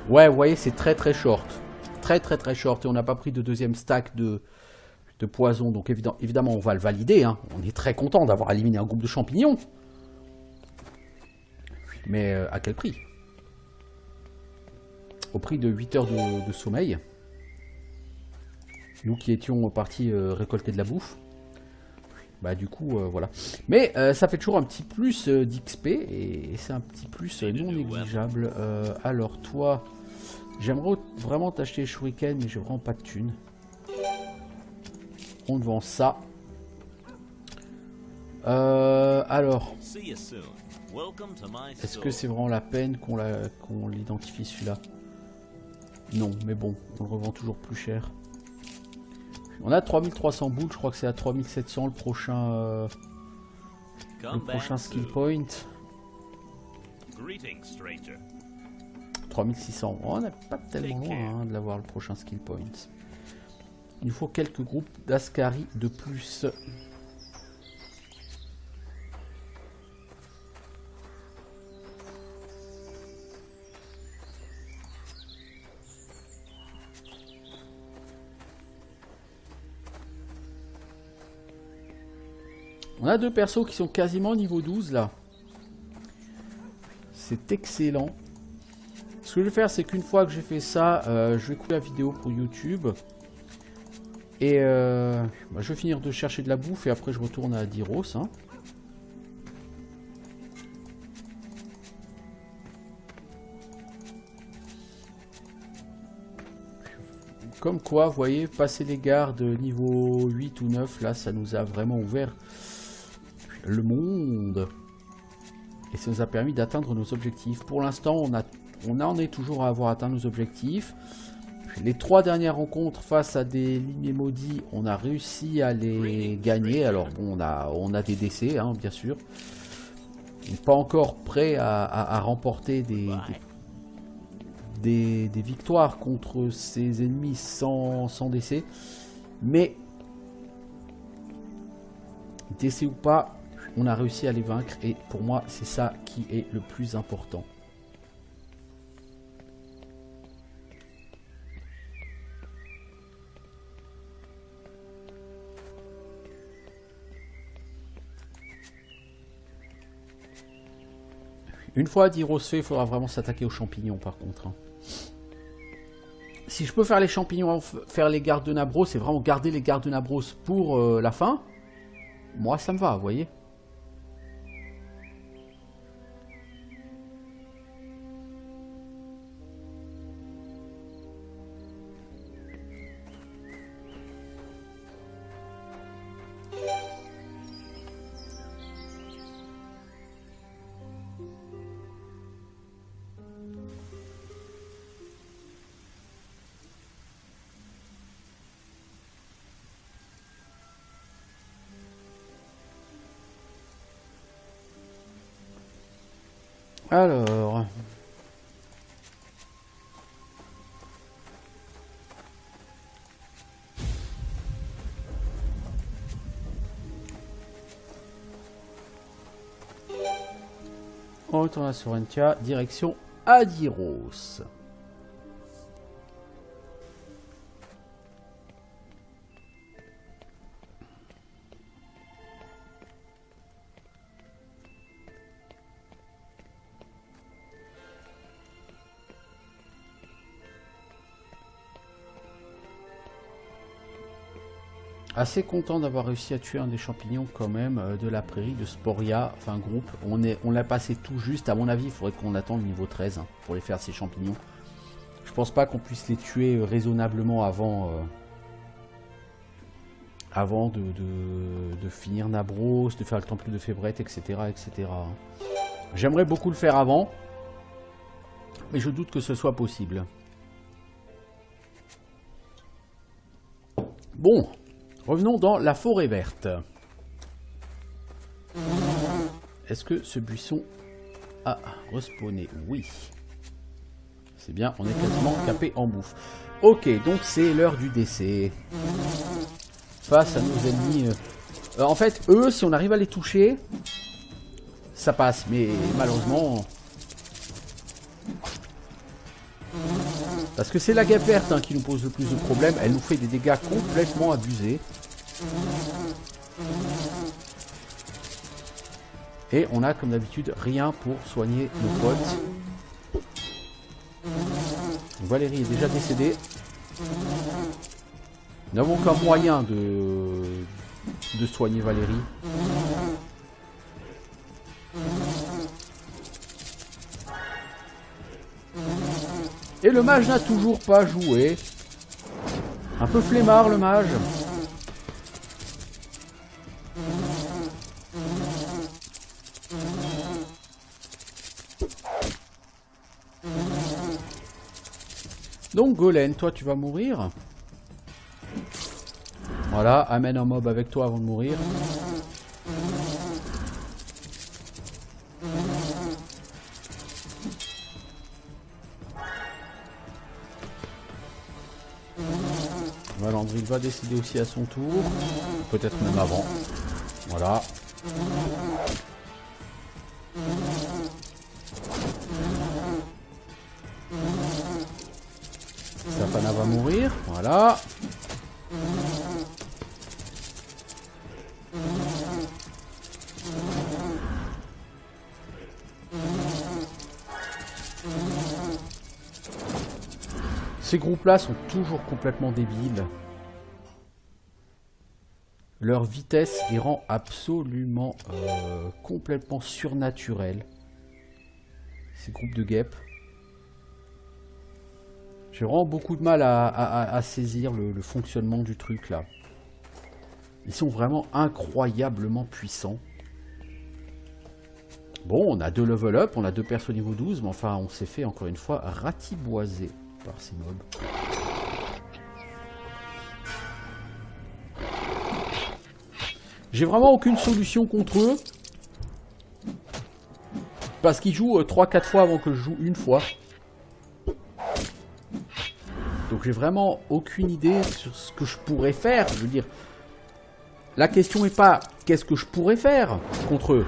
Ouais, vous voyez, c'est très short. Très short. Et on n'a pas pris de deuxième stack de poison. Donc évidemment, on va le valider. Hein. On est très content d'avoir éliminé un groupe de champignons. Mais à quel prix? Au prix de 8 heures de sommeil. Nous qui étions partis récolter de la bouffe. Bah du coup, voilà. Mais ça fait toujours un petit plus d'XP. Et c'est un petit plus non négligeable. Alors toi... J'aimerais vraiment t'acheter les shurikens, mais j'ai vraiment pas de thunes. On te vend ça. Alors, est-ce que c'est vraiment la peine qu'on l'identifie celui-là? Non, mais bon, on le revend toujours plus cher. On a 3300 boules, je crois que c'est à 3700 le prochain skill point. 3600. Oh, on n'est pas tellement loin de l'avoir le prochain skill point. Il nous faut quelques groupes d'Ascari de plus. On a 2 persos qui sont quasiment niveau 12 là. C'est excellent. Ce que je vais faire, c'est qu'une fois que j'ai fait ça, je vais couper la vidéo pour YouTube. Et je vais finir de chercher de la bouffe et après je retourne à Diros. Hein. Comme quoi, vous voyez, passer les gardes niveau 8 ou 9, là, ça nous a vraiment ouvert le monde. Et ça nous a permis d'atteindre nos objectifs. Pour l'instant, on en est toujours à avoir atteint nos objectifs. Les 3 dernières rencontres face à des limiers maudits, on a réussi à les gagner. Alors bon, on a des décès, hein, bien sûr. On n'est pas encore prêt à remporter des victoires contre ces ennemis sans décès. Mais, décès ou pas, on a réussi à les vaincre. Et pour moi, c'est ça qui est le plus important. Une fois Diros fait, il faudra vraiment s'attaquer aux champignons par contre. Hein. Si je peux faire les champignons, faire les gardes de Nabros, c'est vraiment garder les gardes de Nabros pour la fin. Moi ça me va, vous voyez. Alors, on retourne à Sorentia, direction Adiros. Assez content d'avoir réussi à tuer un des champignons quand même de la prairie de Sporia, enfin groupe. On l'a passé tout juste, à mon avis il faudrait qu'on attende le niveau 13 hein, pour les faire ces champignons. Je pense pas qu'on puisse les tuer raisonnablement avant de finir Nabros, de faire le temple de Fébrette, etc. etc. J'aimerais beaucoup le faire avant, mais je doute que ce soit possible. Bon. Revenons dans la forêt verte. Est-ce que ce buisson a respawné? Oui. C'est bien, on est quasiment capé en bouffe. Ok, donc c'est l'heure du décès. Face à nos ennemis. En fait, eux, si on arrive à les toucher, ça passe. Mais malheureusement... Parce que c'est la guêpe verte hein, qui nous pose le plus de problèmes. Elle nous fait des dégâts complètement abusés. Et on a comme d'habitude rien pour soigner nos potes. Valérie est déjà décédée. Nous n'avons aucun moyen de soigner Valérie. Et le mage n'a toujours pas joué. Un peu flemmard le mage. Donc Golem, toi tu vas mourir. Voilà, amène un mob avec toi avant de mourir. Valandril va décider aussi à son tour. Peut-être même avant. Voilà. Safana va mourir. Voilà. Ces groupes-là sont toujours complètement débiles. Leur vitesse les rend absolument complètement surnaturels. Ces groupes de guêpes. J'ai vraiment beaucoup de mal à saisir le fonctionnement du truc là. Ils sont vraiment incroyablement puissants. Bon, on a 2 level up, on a 2 persos niveau 12, mais enfin on s'est fait encore une fois ratiboiser par ces mobs. J'ai vraiment aucune solution contre eux. Parce qu'ils jouent 3-4 fois avant que je joue une fois. Donc j'ai vraiment aucune idée sur ce que je pourrais faire. Je veux dire, la question n'est pas qu'est-ce que je pourrais faire contre eux.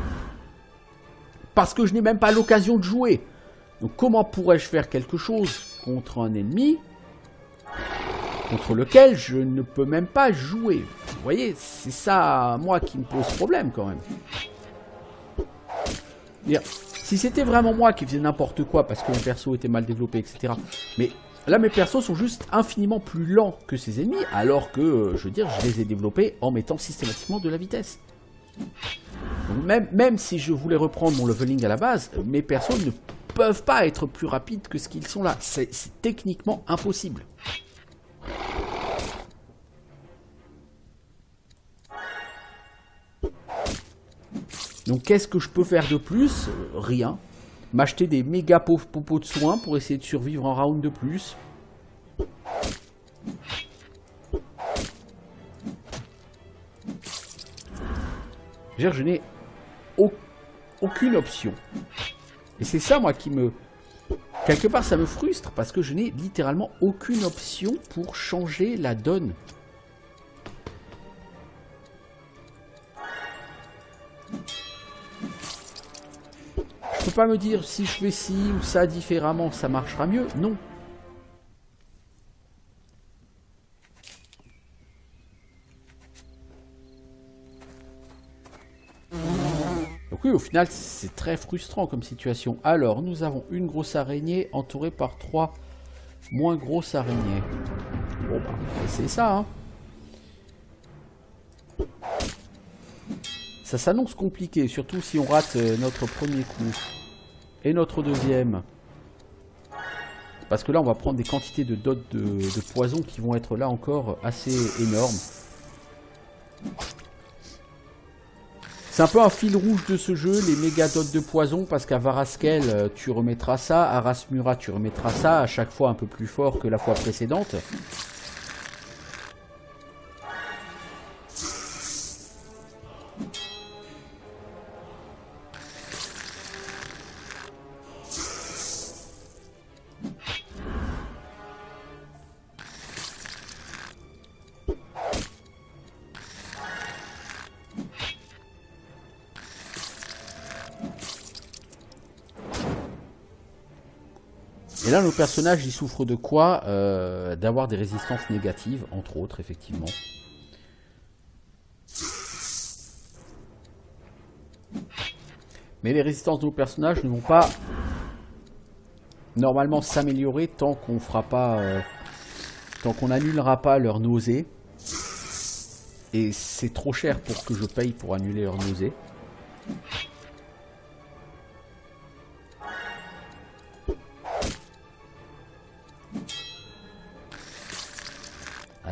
Parce que je n'ai même pas l'occasion de jouer. Donc comment pourrais-je faire quelque chose contre un ennemi contre lequel je ne peux même pas jouer? Vous voyez, c'est ça, moi, qui me pose problème quand même. Si c'était vraiment moi qui faisais n'importe quoi parce que mes persos étaient mal développés, etc. Mais là, mes persos sont juste infiniment plus lents que ces ennemis, alors que, je veux dire, je les ai développés en mettant systématiquement de la vitesse. Donc même si je voulais reprendre mon leveling à la base, mes persos ne peuvent pas être plus rapides que ce qu'ils sont là. C'est techniquement impossible. Donc qu'est-ce que je peux faire de plus? Rien. M'acheter des méga popos de soins pour essayer de survivre un round de plus. Je n'ai aucune option. Et c'est ça, moi, qui me... Quelque part, ça me frustre, parce que je n'ai littéralement aucune option pour changer la donne. Je peux pas me dire, si je fais ci ou ça différemment, ça marchera mieux. Non. Donc oui, au final, c'est très frustrant comme situation. Alors, nous avons une grosse araignée entourée par 3 moins grosses araignées. Bon, bah, c'est ça, hein. Ça s'annonce compliqué, surtout si on rate notre premier coup. Et notre deuxième. Parce que là, on va prendre des quantités de dots de poison qui vont être là encore assez énormes. C'est un peu un fil rouge de ce jeu, les méga dots de poison, parce qu'à Varaskel, tu remettras ça, à Rasmura, tu remettras ça, à chaque fois un peu plus fort que la fois précédente. Et là, nos personnages, ils souffrent de quoi? D'avoir des résistances négatives, entre autres, effectivement. Mais les résistances de nos personnages ne vont pas normalement s'améliorer tant qu'on fera pas, tant qu'on annulera pas leur nausée. Et c'est trop cher pour que je paye pour annuler leur nausée.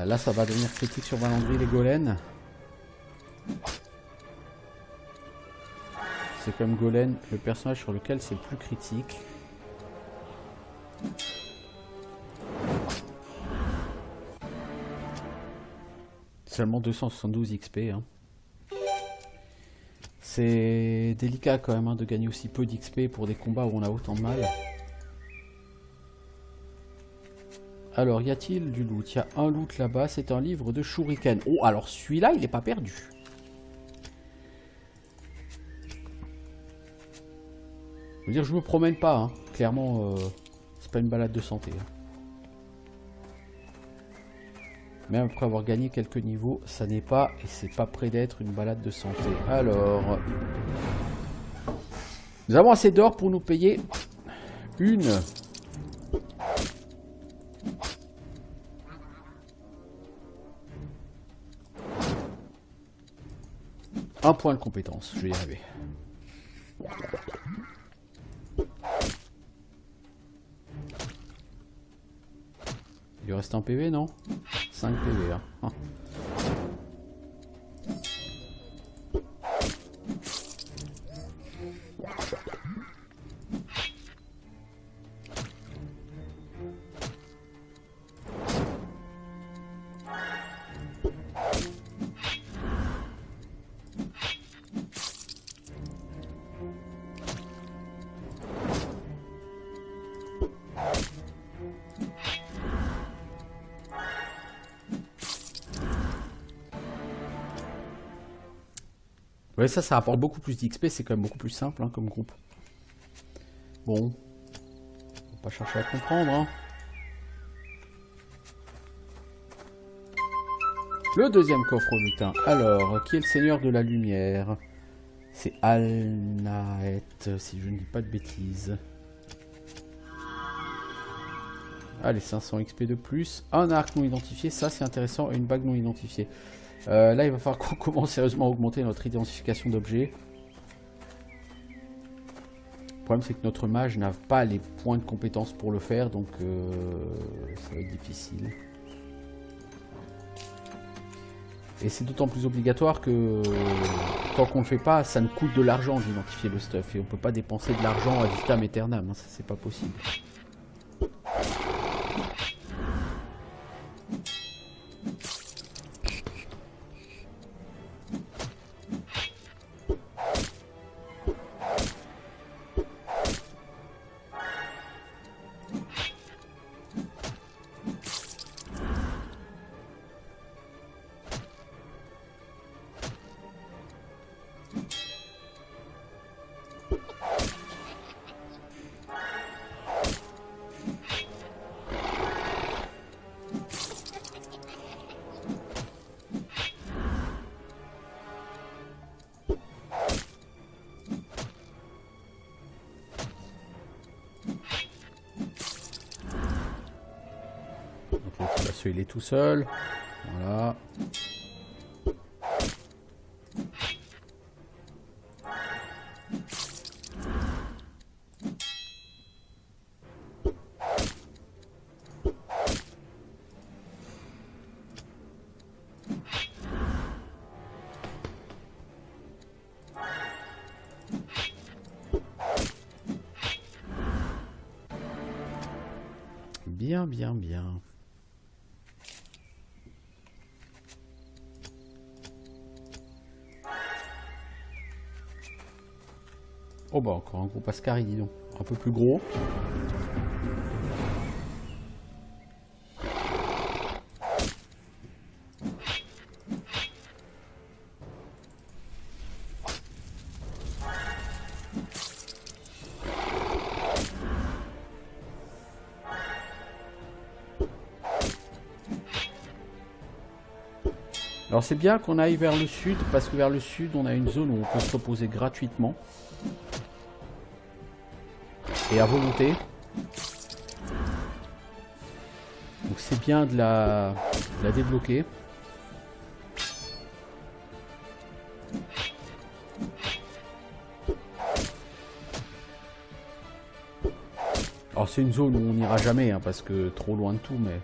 Là, ça va devenir critique sur Valandry, les golems. C'est comme Golem, le personnage sur lequel c'est le plus critique. Seulement 272 XP. Hein. C'est délicat quand même hein, de gagner aussi peu d'XP pour des combats où on a autant de mal. Alors, y a-t-il du loot? Il y a un loot là-bas, c'est un livre de Shuriken. Oh, alors celui-là, il n'est pas perdu. Je veux dire, je me promène pas, hein. Clairement, c'est pas une balade de santé. Hein. Même après avoir gagné quelques niveaux, ça n'est pas, et c'est pas près d'être une balade de santé. Alors, nous avons assez d'or pour nous payer une Un point de compétence, je vais y arriver. Il lui reste un PV, non? 5 PV, hein. Ah. Ouais, ça apporte beaucoup plus d'XP, c'est quand même beaucoup plus simple hein, comme groupe. Bon, on va pas chercher à comprendre. Hein. Le deuxième coffre lutin. Alors, qui est le seigneur de la lumière? C'est Alnaet, si je ne dis pas de bêtises. Allez, 500 XP de plus. Un arc non identifié, ça c'est intéressant. Et une bague non identifiée. Là, il va falloir qu'on commence sérieusement à augmenter notre identification d'objets. Le problème, c'est que notre mage n'a pas les points de compétence pour le faire, donc ça va être difficile. Et c'est d'autant plus obligatoire que tant qu'on ne le fait pas, ça ne coûte de l'argent d'identifier le stuff. Et on peut pas dépenser de l'argent à vitam aeternam, hein, ça c'est pas possible. Il est tout seul. Voilà. Bien, bien, bien. Oh bah encore un gros Pascari, dis donc. Un peu plus gros. Alors c'est bien qu'on aille vers le sud, parce que vers le sud, on a une zone où on peut se reposer gratuitement. Et à volonté. Donc c'est bien de la débloquer. Alors c'est une zone où on n'ira jamais, hein, parce que trop loin de tout, mais...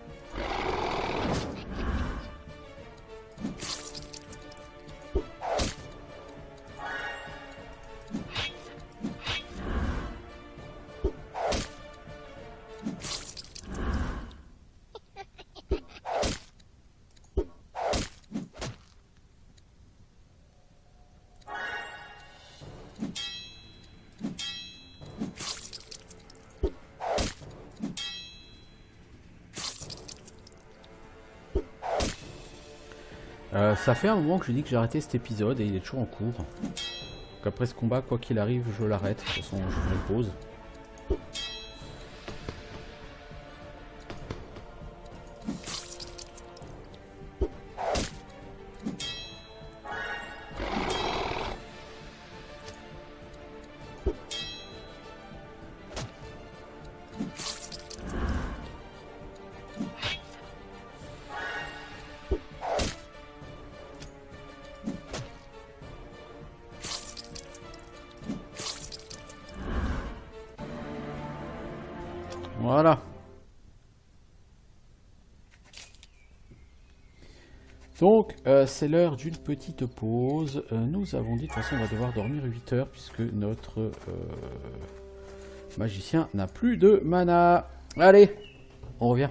ça fait un moment que je dis que j'ai arrêté cet épisode et il est toujours en cours. Donc après ce combat, quoi qu'il arrive, je l'arrête. De toute façon, je ferai une pause. Donc, c'est l'heure d'une petite pause. Nous avons dit, de toute façon, on va devoir dormir 8 heures, puisque notre magicien n'a plus de mana. Allez, on revient.